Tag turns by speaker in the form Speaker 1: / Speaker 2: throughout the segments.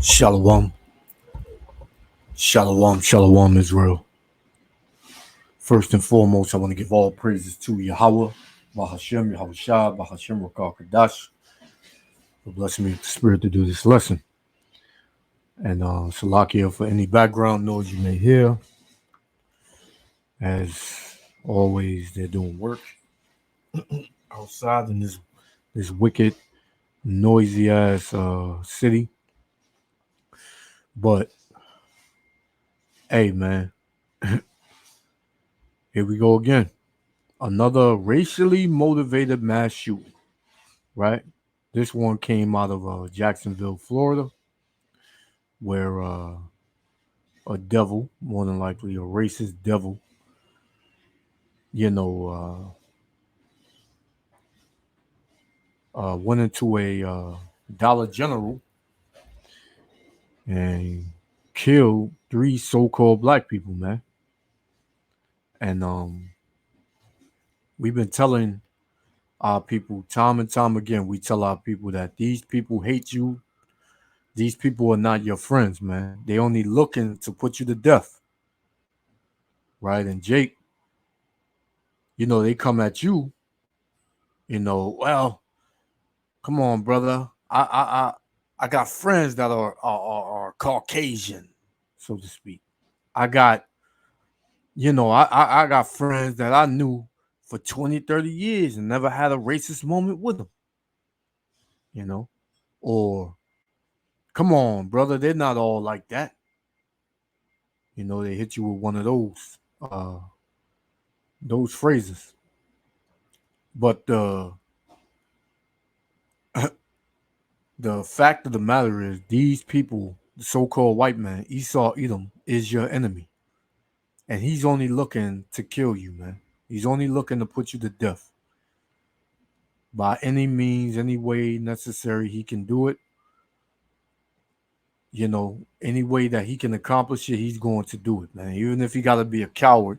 Speaker 1: Shalom, shalom, shalom, Israel. First and foremost, I want to give all praises to Yahweh, Bahashem, Yahushua, Bahashem, Rakal Kadash, for blessing me with the spirit to do this lesson. And Salakia for any background noise you may hear. As always, they're doing work outside in this wicked, noisy ass city. But hey, man, here we go again. Another racially motivated mass shooting, right? This one came out of Jacksonville, Florida, where a devil, more than likely a racist devil, went into a Dollar General and killed 3 so-called black people, man. And we've been telling our people time and time again, we tell our people that these people hate you. These people are not your friends, man. They only looking to put you to death. Right? And Jake, they come at you, well, come on, brother. I got friends that are Caucasian, so to speak. I got, I got friends that I knew for 20, 30 years and never had a racist moment with them. Or come on, brother, they're not all like that. They hit you with one of those phrases. But the fact of the matter is, these people, the so-called white man, Esau Edom, is your enemy. And he's only looking to kill you, man. He's only looking to put you to death. By any means, any way necessary, he can do it. Any way that he can accomplish it, he's going to do it, man. Even if he got to be a coward,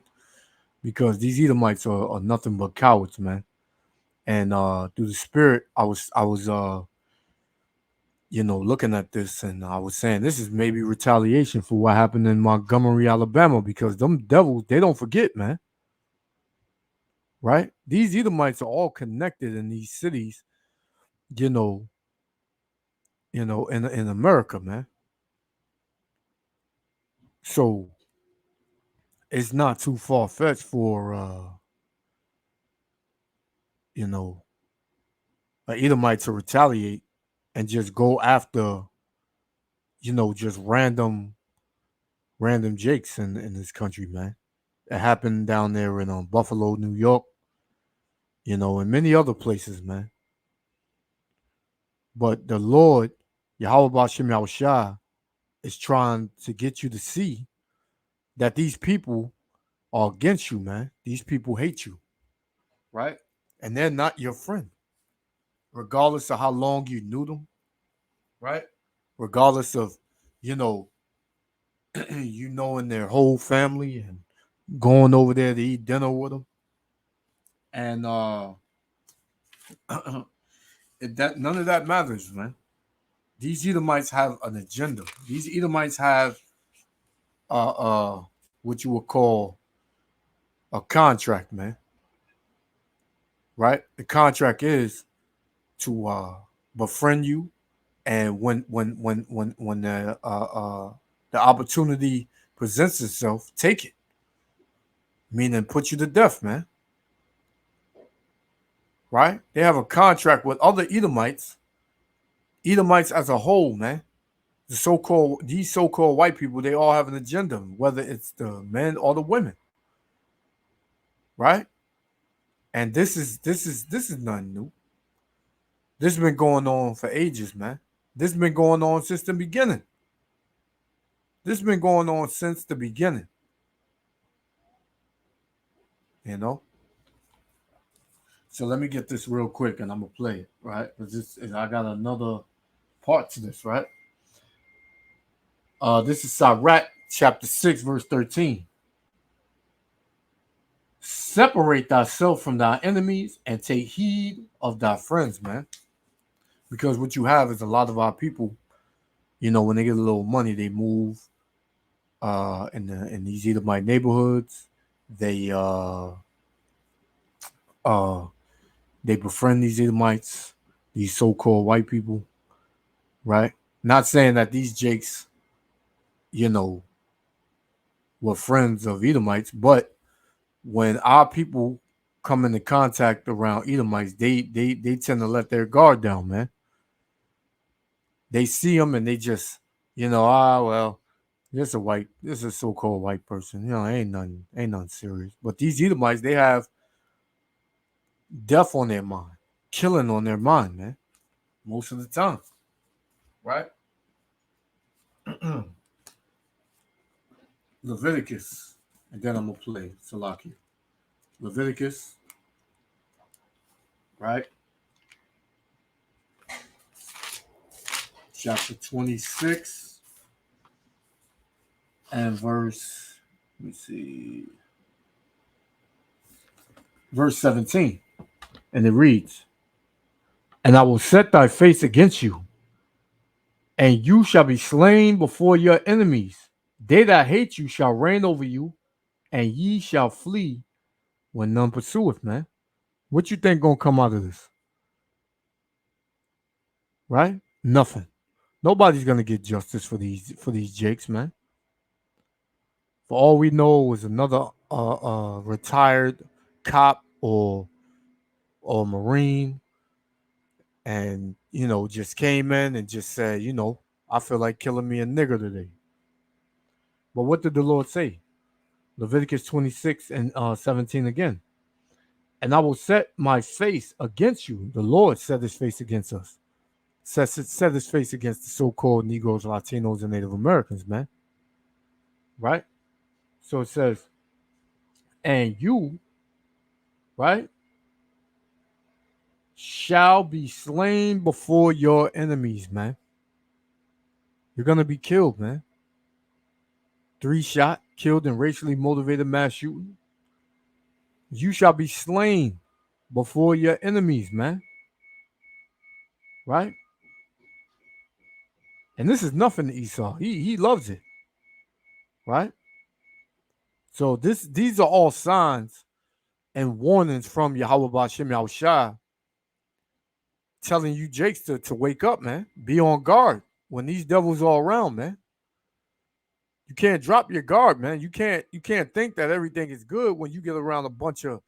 Speaker 1: because these Edomites are nothing but cowards, man. And through the spirit, I was looking at this, and I was saying this is maybe retaliation for what happened in Montgomery, Alabama, because them devils, they don't forget, man. Right? These Edomites are all connected in these cities, in America, man. So it's not too far fetched for an Edomite to retaliate and just go after, just random Jakes in this country, man. It happened down there in Buffalo, New York, and many other places, man. But the Lord, Yahweh Bashem Yahushua, is trying to get you to see that these people are against you, man. These people hate you, right? And they're not your friend, regardless of how long you knew them, right? Regardless of, you know, you knowing their whole family and going over there to eat dinner with them. And that none of that matters, man. These Edomites have an agenda. These Edomites have what you would call a contract, man. Right? The contract is to befriend you, and when the opportunity presents itself, take it. Meaning put you to death, man. Right? They have a contract with other Edomites as a whole, man. These so-called white people, they all have an agenda, whether it's the men or the women. Right? And this is nothing new. This has been going on for ages, man. This has been going on since the beginning. This has been going on since the beginning. So let me get this real quick, and I'm gonna play it, right? Because I got another part to this, right? This is Sirach chapter 6, verse 13. Separate thyself from thy enemies and take heed of thy friends, man. Because what you have is a lot of our people, when they get a little money, they move in these Edomite neighborhoods. They uh they befriend these Edomites, these so-called white people, right? Not saying that these Jakes, you know, were friends of Edomites, but when our people come into contact around Edomites, they tend to let their guard down, man. They see them and they just, well, this is a so-called white person. Ain't nothing serious. But these Edomites, they have death on their mind, killing on their mind, man. Most of the time, right? Leviticus, and then I'm gonna play Salakia. Leviticus, right? Chapter 26 and let me see, verse 17. And it reads, "And I will set thy face against you, and you shall be slain before your enemies. They that hate you shall reign over you, and ye shall flee when none pursueth," man. What you think gonna come out of this? Right? Nothing. Nobody's gonna get justice for these jakes, man. For all we know, it was another retired cop or marine, and just came in and just said, I feel like killing me a nigger today. But what did the Lord say? Leviticus 26 and 17 again. "And I will set my face against you." The Lord set his face against us. Set his face against the so-called Negroes, Latinos, and Native Americans, man. Right? So it says, "And you," right, "shall be slain before your enemies," man. You're gonna be killed, man. 3 shot, killed in racially motivated mass shooting. You shall be slain before your enemies, man. Right? And this is nothing to Esau. He loves it. Right? So these are all signs and warnings from Yahweh Bashem Yahushua telling you Jakes to wake up, man. Be on guard when these devils are around, man. You can't drop your guard, man. You can't think that everything is good when you get around a bunch of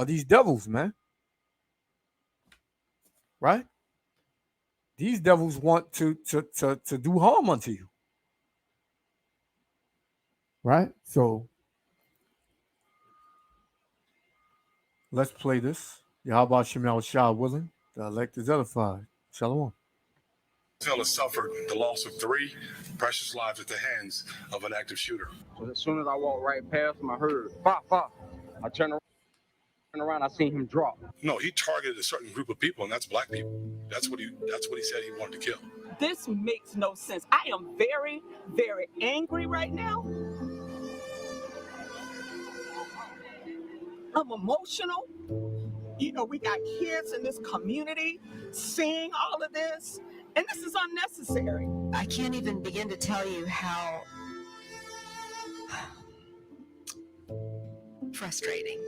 Speaker 1: these devils, man. Right? These devils want to do harm unto you. Right? So let's play this. Yahweh Shemel Shah willing. The elect is edified. Shalom.
Speaker 2: Has suffered the loss of 3 precious lives at the hands of an active shooter.
Speaker 3: So as soon as I walked right past him, I heard "Fa fa." I turned around, I seen him drop.
Speaker 2: No, he targeted a certain group of people, and that's black people. That's what he said he wanted to kill.
Speaker 4: This makes no sense. I am very, very angry right now. I'm emotional. We got kids in this community seeing all of this, and this is unnecessary.
Speaker 5: I can't even begin to tell you how frustrating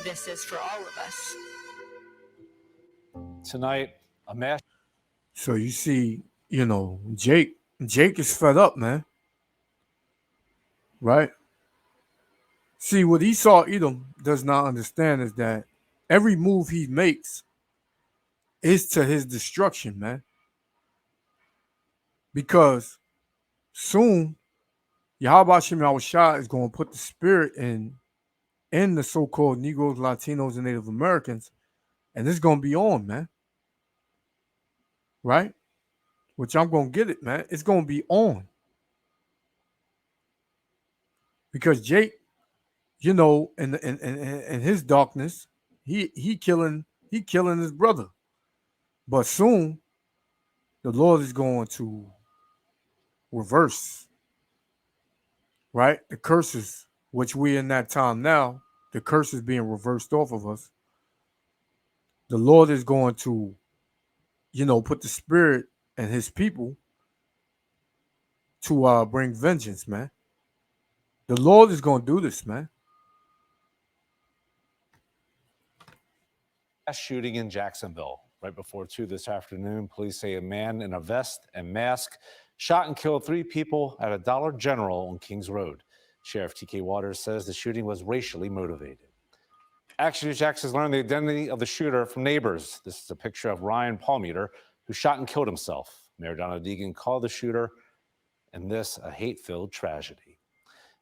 Speaker 5: this is for all of us.
Speaker 6: Tonight, a mass.
Speaker 1: So you see, Jake is fed up, man. Right? See, what Esau Edom does not understand is that every move he makes is to his destruction, man. Because soon, Yahweh Shem Yahushua is going to put the spirit in the so-called Negroes, Latinos, and Native Americans, and it's going to be on, man. Right? Which I'm going to get it, man. It's going to be on. Because Jake, in his darkness, he killing his brother. But soon, the Lord is going to reverse, right? The curses, which we in that time now, the curses being reversed off of us. The Lord is going to, put the spirit in his people, to bring vengeance, man. The Lord is gonna do this, man.
Speaker 6: Shooting in Jacksonville. Right before 2 this afternoon, police say a man in a vest and mask shot and killed 3 people at a Dollar General on Kings Road. Sheriff T.K. Waters says the shooting was racially motivated. Action News Jax has learned the identity of the shooter from neighbors. This is a picture of Ryan Palmeter, who shot and killed himself. Mayor Donna Deegan called the shooter, and this a hate-filled tragedy.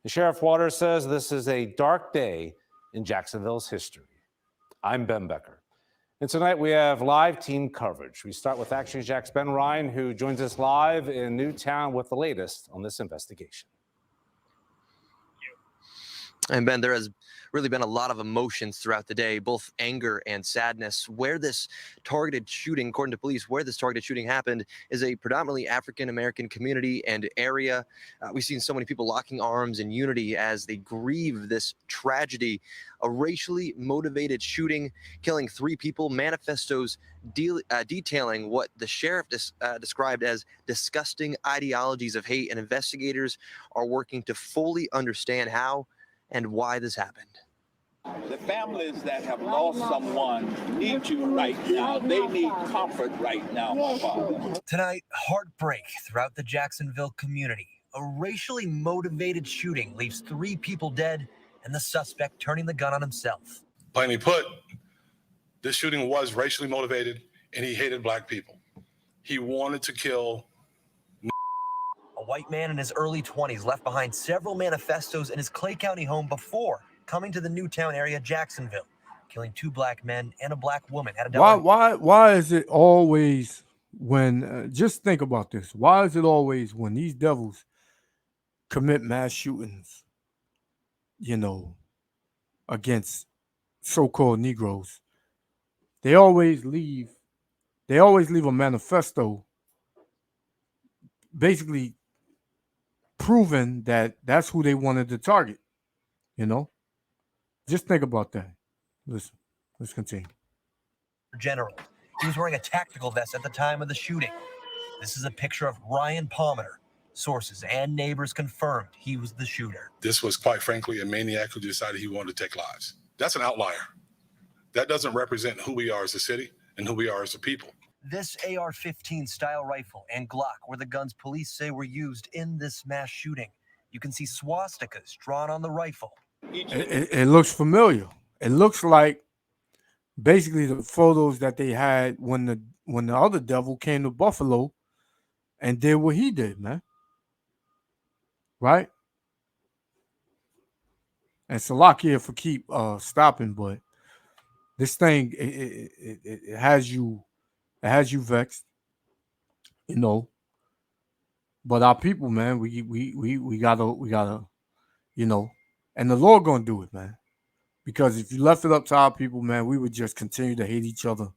Speaker 6: The Sheriff Waters says this is a dark day in Jacksonville's history. I'm Ben Becker. And tonight we have live team coverage. We start with Action News Jax' Ben Ryan, who joins us live in Newtown with the latest on this investigation.
Speaker 7: And Ben, there has really been a lot of emotions throughout the day, both anger and sadness. Where this targeted shooting, according to police, where this targeted shooting happened is a predominantly African-American community and area. We've seen so many people locking arms in unity as they grieve this tragedy, a racially motivated shooting, killing 3 people, manifestos detailing what the sheriff described as disgusting ideologies of hate, and investigators are working to fully understand how and why this happened.
Speaker 8: The families that have lost someone need you right now. They need comfort right now, my father.
Speaker 9: Tonight, heartbreak throughout the Jacksonville community. A racially motivated shooting leaves 3 people dead and the suspect turning the gun on himself.
Speaker 2: Plainly put, this shooting was racially motivated, and he hated black people. He wanted to kill.
Speaker 9: A white man in his early 20s left behind several manifestos in his Clay County home before coming to the Newtown area, Jacksonville, killing 2 black men and a black woman at a
Speaker 1: Why is it always when just think about this? Why is it always when these devils commit mass shootings, against so-called Negroes, they always leave a manifesto basically proving that that's who they wanted to target, Just think about that. Listen, let's continue.
Speaker 9: General. He was wearing a tactical vest at the time of the shooting. This is a picture of Ryan Palmeter. Sources and neighbors confirmed he was the shooter.
Speaker 2: This was, quite frankly, a maniac who decided he wanted to take lives. That's an outlier. That doesn't represent who we are as a city and who we are as a people.
Speaker 9: This AR-15 style rifle and Glock were the guns police say were used in this mass shooting. You can see swastikas drawn on the rifle.
Speaker 1: It looks familiar. It looks like basically the photos that they had when the other devil came to Buffalo and did what he did, man. Right? And Salakia for keep stopping, but this thing it has you vexed, But our people, man, we gotta, and the Lord gonna do it, man. Because if you left it up to our people, man, we would just continue to hate each other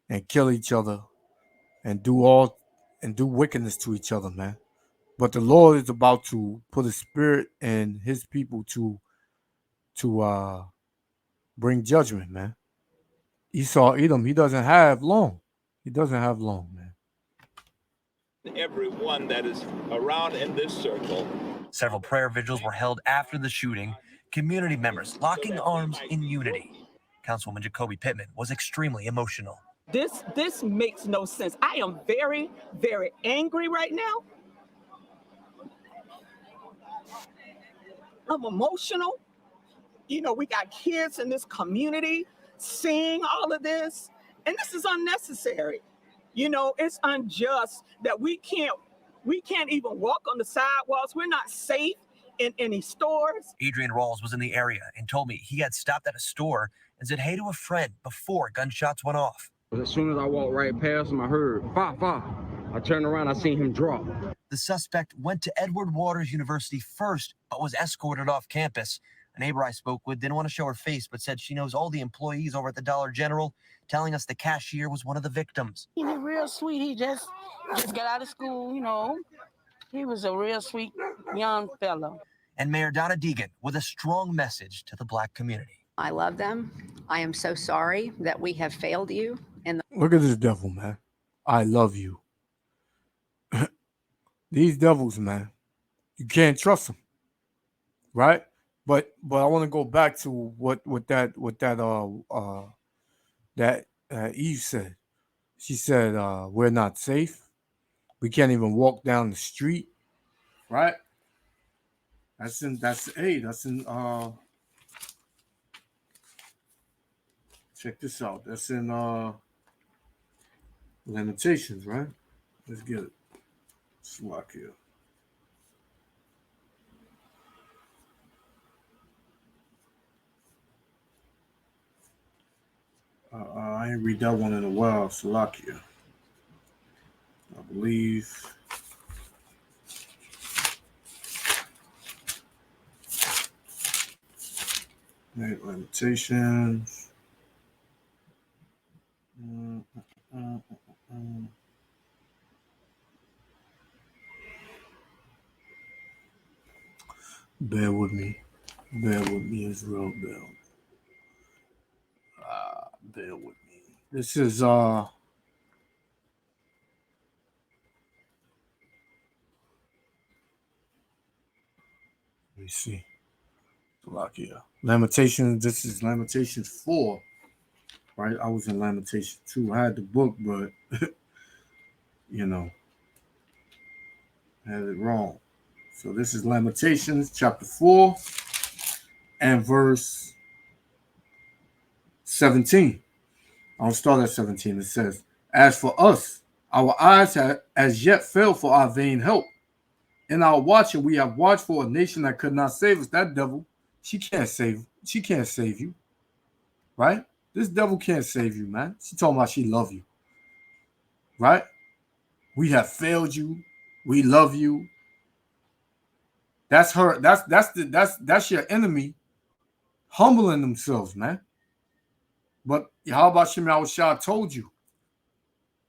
Speaker 1: and kill each other and do wickedness to each other, man. But the Lord is about to put a spirit in his people to bring judgment, man. Esau, Edom, he doesn't have long. He doesn't have long, man.
Speaker 8: Everyone that is around in this circle.
Speaker 9: Several prayer vigils were held after the shooting. Community members locking arms in unity. Councilwoman Jacoby Pittman was extremely emotional.
Speaker 4: This makes no sense. I am very, very angry right now. I'm emotional. We got kids in this community seeing all of this, and this is unnecessary. It's unjust that we can't even walk on the sidewalks. We're not safe in any stores.
Speaker 9: Adrian Rawls was in the area and told me he had stopped at a store and said hey to a friend before gunshots went off.
Speaker 3: As soon as I walked right past him, I heard, "Fa, fa." I turned around, I seen him drop.
Speaker 9: The suspect went to Edward Waters University first, but was escorted off campus. A neighbor I spoke with didn't want to show her face, but said she knows all the employees over at the Dollar General, telling us the cashier was one of the victims.
Speaker 10: He was real sweet. He just got out of school, He was a real sweet young fellow.
Speaker 9: And Mayor Donna Deegan with a strong message to the Black community.
Speaker 5: I love them. I am so sorry that we have failed you. And
Speaker 1: Look at this devil, man. I love you. These devils, man, you can't trust them, right? But I want to go back to what Eve said. She said, we're not safe. We can't even walk down the street, right? That's in check this out. That's in Lamentations, right? Let's get it. Slack here. I ain't read that one in a while. Salakia. I believe. Lamentations. Bear with me. Bear with me, Israel. Bear with me. This is let me see. Salakia. Lamentations. This is Lamentations 4. Right? I was in Lamentations 2. I had the book, but you know, I had it wrong. So this is Lamentations chapter 4 and verse 17. I'll start at 17. It says, as for us, our eyes have as yet failed for our vain help. In our watching, we have watched for a nation that could not save us. That devil, she can't save you. Right? This devil can't save you, man. She talking about she love you. Right? We have failed you. We love you. That's her. That's your enemy humbling themselves, man. But how about Shemai Shah told you,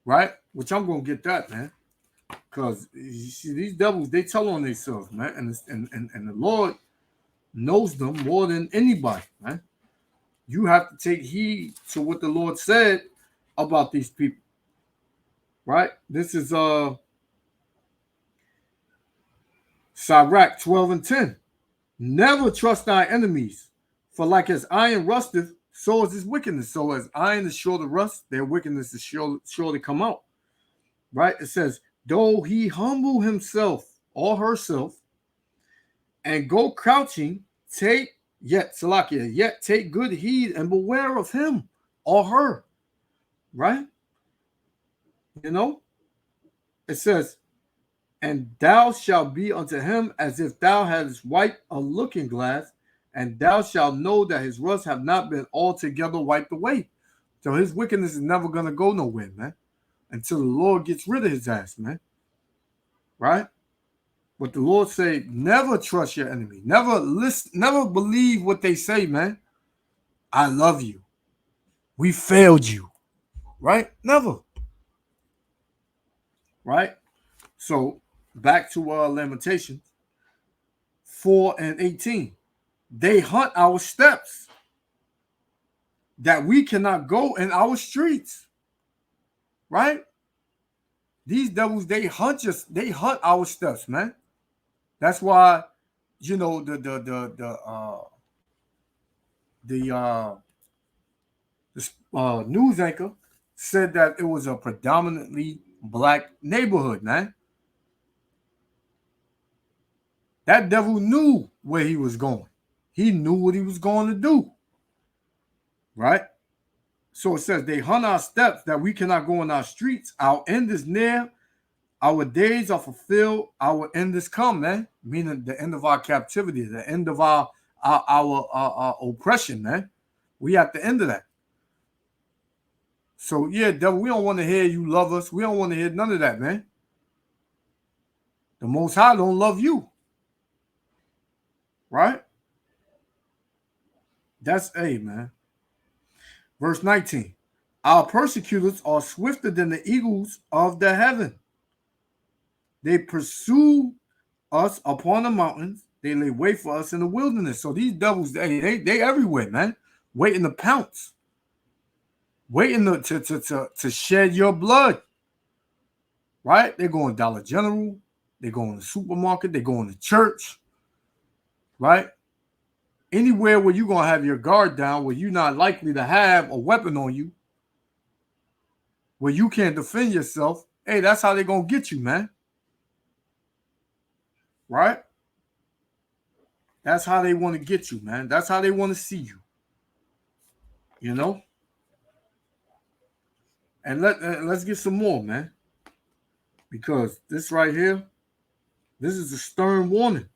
Speaker 1: right? Which I'm gonna get that, man, because you see these devils, they tell on themselves, man, and the Lord knows them more than anybody, man. You have to take heed to what the Lord said about these people, right? This is Sirach 12 and 10. Never trust thy enemies, for like as iron rusteth, so is his wickedness. So as iron is sure to rust, their wickedness is sure to come out. Right? It says, though he humble himself or herself and go crouching, take good heed and beware of him or her. Right? You know? It says, and thou shalt be unto him as if thou hadst wiped a looking glass, and thou shalt know that his rust have not been altogether wiped away. So his wickedness is never going to go nowhere, man, until the Lord gets rid of his ass, man. Right? But the Lord say, never trust your enemy. Never listen, never believe what they say, man. I love you. We failed you. Right? Never. Right? So back to Lamentations 4 and 18. They hunt our steps, that we cannot go in our streets. Right? These devils, they hunt us. They hunt our steps, man. That's why, you know, the news anchor said that it was a predominantly black neighborhood, man. That devil knew where he was going. He knew what he was going to do. Right? So it says, they hunt our steps that we cannot go in our streets. Our end is near. Our days are fulfilled. Our end is come, man. Meaning the end of our captivity, the end of our oppression, man. We at the end of that. So, yeah, devil, we don't want to hear you love us. We don't want to hear none of that, man. The Most High don't love you. Right? That's A, man. Verse 19. Our persecutors are swifter than the eagles of the heaven. They pursue us upon the mountains. They lay wait for us in the wilderness. So these devils, they everywhere, man. Waiting to pounce. Waiting to shed your blood. Right? They're going Dollar General. They go in the supermarket. They go in the church, right? Anywhere where you're going to have your guard down, where you're not likely to have a weapon on you, where you can't defend yourself, hey, that's how they're going to get you, man. Right? That's how they want to get you, man. That's how they want to see you. You know? And let's get some more, man. Because this right here, this is a stern warning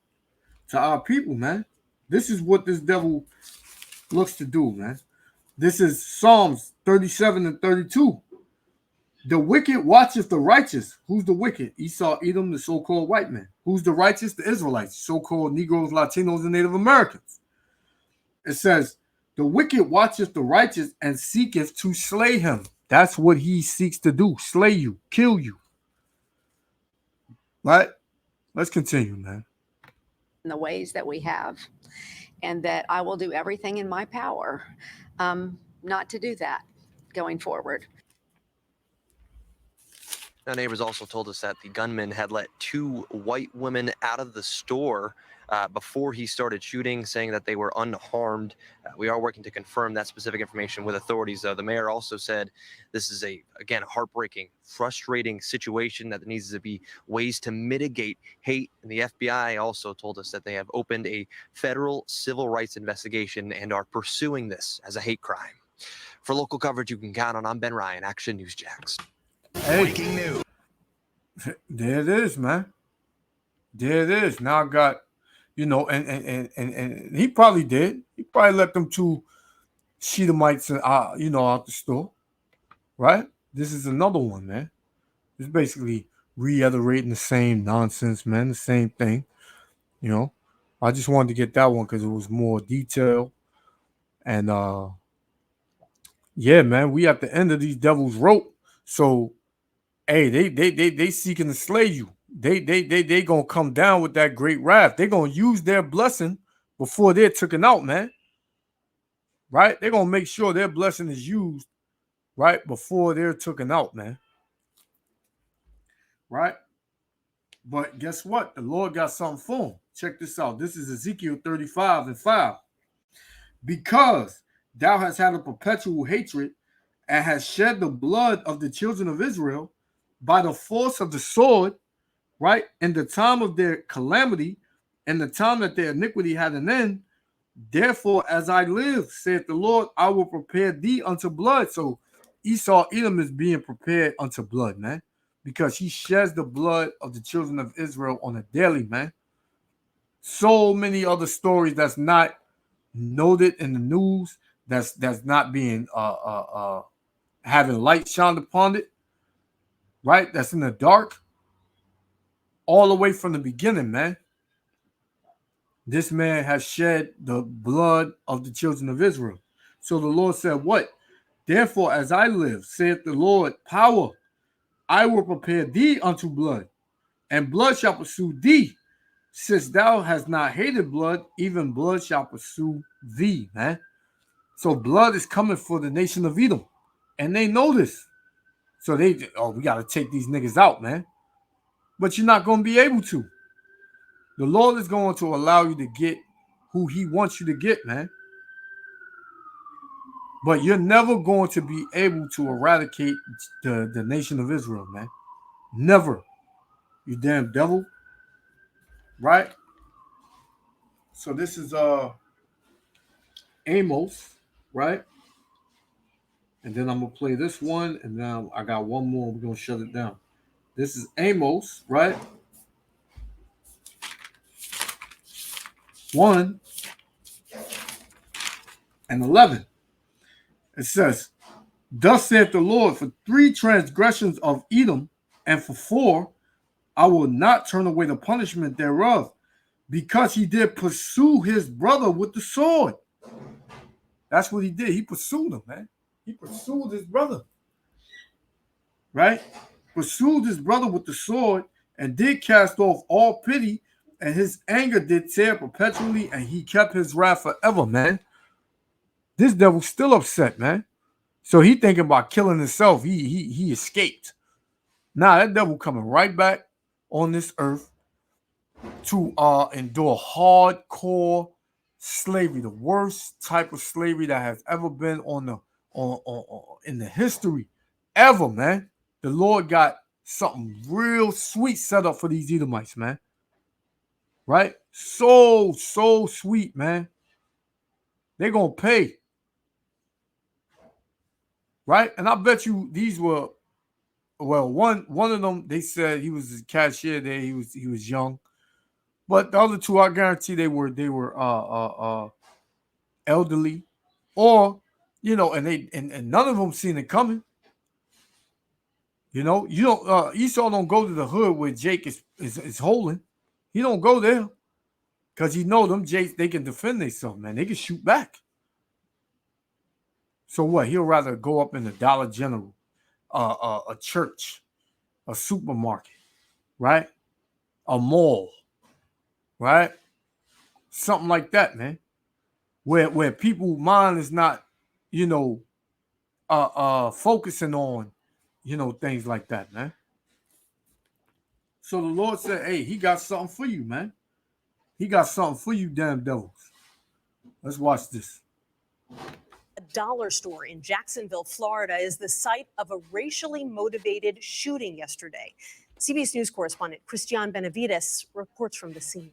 Speaker 1: to our people, man. This is what this devil looks to do, man. This is Psalms 37 and 32. The wicked watcheth the righteous. Who's the wicked? Esau, Edom, the so-called white man. Who's the righteous? The Israelites, so-called Negroes, Latinos, and Native Americans. It says, the wicked watcheth the righteous and seeketh to slay him. That's what he seeks to do. Slay you, kill you. Right? Let's continue, man.
Speaker 11: In the ways that we have, and that I will do everything in my power not to do that going forward.
Speaker 7: Now, neighbors also told us that the gunman had let 2 white women out of the store before he started shooting, saying that they were unharmed. We are working to confirm that specific information with authorities, though. The mayor also said this is again, a heartbreaking, frustrating situation, that there needs to be ways to mitigate hate. And the FBI also told us that they have opened a federal civil rights investigation and are pursuing this as a hate crime. For local coverage you can count on, I'm Ben Ryan, Action News Jax.
Speaker 1: Hey, breaking news. There it is, man. There it is. Now I got, you know, and he probably did. He probably let them 2 Shedemites, you know, out the store, right? This is another one, man. It's basically reiterating the same nonsense, man. The same thing, you know. I just wanted to get that one because it was more detailed, and yeah, man, we at the end of these devil's rope, so. Hey, they seeking to slay you. They gonna come down with that great wrath. They gonna use their blessing before they're taken out, man. Right? They're gonna make sure their blessing is used right before they're taken out, man. Right? But guess what? The Lord got something for them. Check this out. This is Ezekiel 35 and 5. Because thou hast had a perpetual hatred and hast shed the blood of the children of Israel by the force of the sword, right? In the time of their calamity, and the time that their iniquity had an end, therefore, as I live, saith the Lord, I will prepare thee unto blood. So Esau, Edom is being prepared unto blood, man, because he sheds the blood of the children of Israel on a daily, man. So many other stories that's not noted in the news, that's not being having light shined upon it. Right? That's in the dark. All the way from the beginning, man. This man has shed the blood of the children of Israel. So the Lord said, what? Therefore, as I live, saith the Lord, power, I will prepare thee unto blood, and blood shall pursue thee. Since thou hast not hated blood, even blood shall pursue thee, man. So blood is coming for the nation of Edom. And they know this. So we got to take these niggas out, man. But you're not going to be able to. The Lord is going to allow you to get who he wants you to get, man. But you're never going to be able to eradicate the nation of Israel, man. Never. You damn devil. Right? So this is Amos, right? And then I'm going to play this one, and then I got one more. We're going to shut it down. This is Amos, right? 1 and 11. It says, thus saith the Lord, for 3 transgressions of Edom, and for 4, I will not turn away the punishment thereof, because he did pursue his brother with the sword. That's what he did. He pursued him, man. He pursued his brother. Right? Pursued his brother with the sword, and did cast off all pity, and his anger did tear perpetually, and he kept his wrath forever, man. This devil's still upset, man. So he thinking about killing himself. He escaped. Nah, that devil coming right back on this earth to endure hardcore slavery, the worst type of slavery that has ever been on in the history ever, man. The Lord got something real sweet set up for these Edomites, man. Right? So sweet, man. They're gonna pay. Right? And I bet you these were, well, one of them, they said he was a cashier there, he was young. But the other two, I guarantee they were elderly, or and none of them seen it coming. You know, you don't Esau don't go to the hood where Jake is holding. He don't go there because he know them Jakes, they can defend themselves, man. They can shoot back. So what? He'll rather go up in the Dollar General, a church, a supermarket, right? A mall, right? Something like that, man. Where people mind is not, focusing on, things like that, man. So the Lord said, hey, he got something for you, man. He got something for you, damn devils. Let's watch this.
Speaker 12: A dollar store in Jacksonville, Florida, is the site of a racially motivated shooting yesterday. CBS News correspondent Christian Benavides reports from the scene.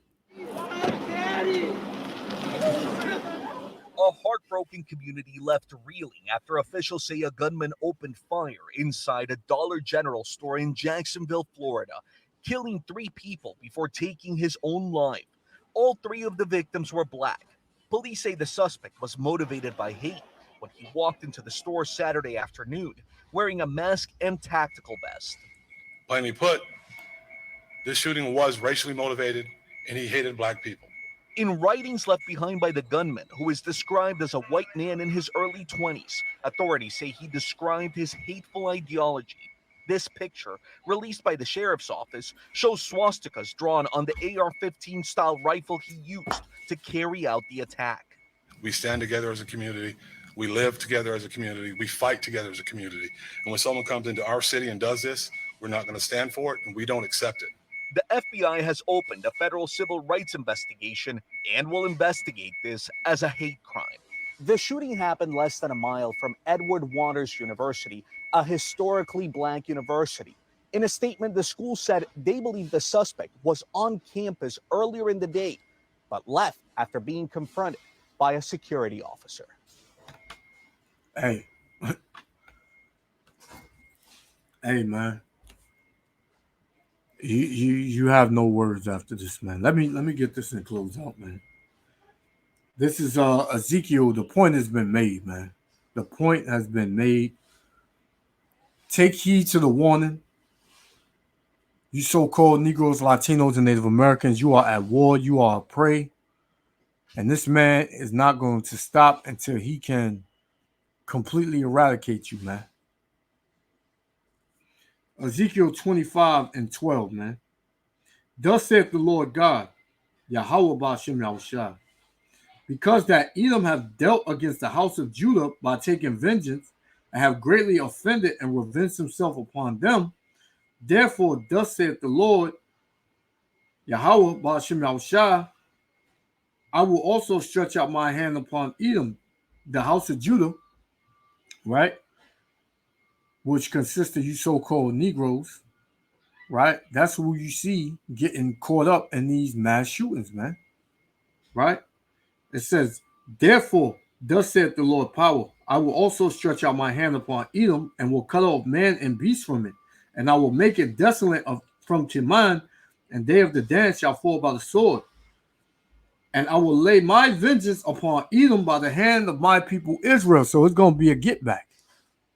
Speaker 13: A heartbroken community left reeling after officials say a gunman opened fire inside a Dollar General store in Jacksonville, Florida, killing 3 people before taking his own life. All 3 of the victims were black. Police say the suspect was motivated by hate when he walked into the store Saturday afternoon wearing a mask and tactical vest.
Speaker 2: Plainly put, this shooting was racially motivated and he hated black people.
Speaker 13: In writings left behind by the gunman, who is described as a white man in his early 20s, authorities say he described his hateful ideology. This picture, released by the sheriff's office, shows swastikas drawn on the AR-15 style rifle he used to carry out the attack.
Speaker 2: We stand together as a community. We live together as a community. We fight together as a community. And when someone comes into our city and does this, we're not going to stand for it, and we don't accept it.
Speaker 13: The FBI has opened a federal civil rights investigation and will investigate this as a hate crime. The shooting happened less than a mile from Edward Waters University, a historically black university. In a statement, the school said they believe the suspect was on campus earlier in the day, but left after being confronted by a security officer.
Speaker 1: Hey. Hey, man. You have no words after this, man. Let me get this and close out, man. This is Ezekiel. The point has been made, man. The point has been made. Take heed to the warning. You so-called Negroes, Latinos, and Native Americans, you are at war. You are a prey. And this man is not going to stop until he can completely eradicate you, man. Ezekiel 25:12, man. Thus saith the Lord God, Yahweh Ba'ashem Yahushua, because that Edom have dealt against the house of Judah by taking vengeance, and have greatly offended and revenged himself upon them, therefore thus saith the Lord, Yahweh Ba'ashem Yahushua, I will also stretch out my hand upon Edom, the house of Judah, right? Which consists of you so-called Negroes, right? That's who you see getting caught up in these mass shootings, man. Right? It says, therefore, thus saith the Lord power, I will also stretch out my hand upon Edom and will cut off man and beast from it, and I will make it desolate from Teman, and they of the dance shall fall by the sword. And I will lay my vengeance upon Edom by the hand of my people Israel. So it's going to be a get back.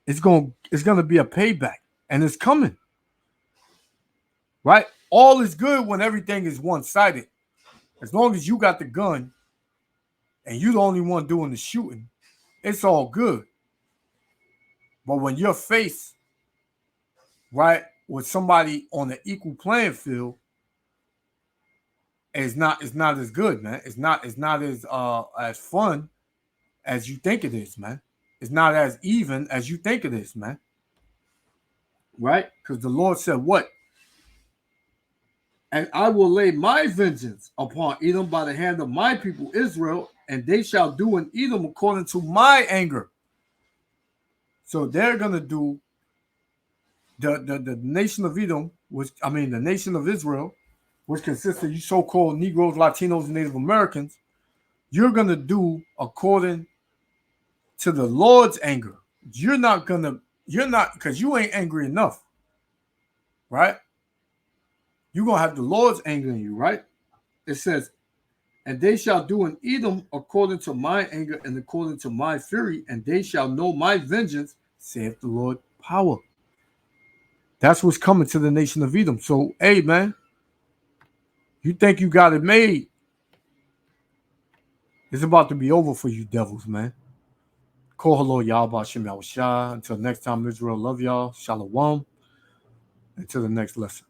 Speaker 1: It's going to be a payback, and it's coming. Right? All is good when everything is one-sided. As long as you got the gun and you're the only one doing the shooting, it's all good. But when you're faced, right, with somebody on the equal playing field, it's not as good, man. It's not as fun as you think it is, man. It's not as even as you think it is, man. Right? Because the Lord said what? And I will lay my vengeance upon Edom by the hand of my people Israel, and they shall do in Edom according to my anger. So they're gonna do the nation of Edom, the nation of Israel, which consists of you so-called Negroes, Latinos, and Native Americans. You're gonna do according to the Lord's anger. You're not because you ain't angry enough, right? You're gonna have the Lord's anger in you, right? It says, and they shall do in Edom according to my anger and according to my fury, and they shall know my vengeance, saith the Lord power. That's what's coming to the nation of Edom. So, hey, man, you think you got it made? It's about to be over for you devils, man. Call hello, y'all, Bashim Yahushua. Until next time, Israel, love y'all. Shalom. Until the next lesson.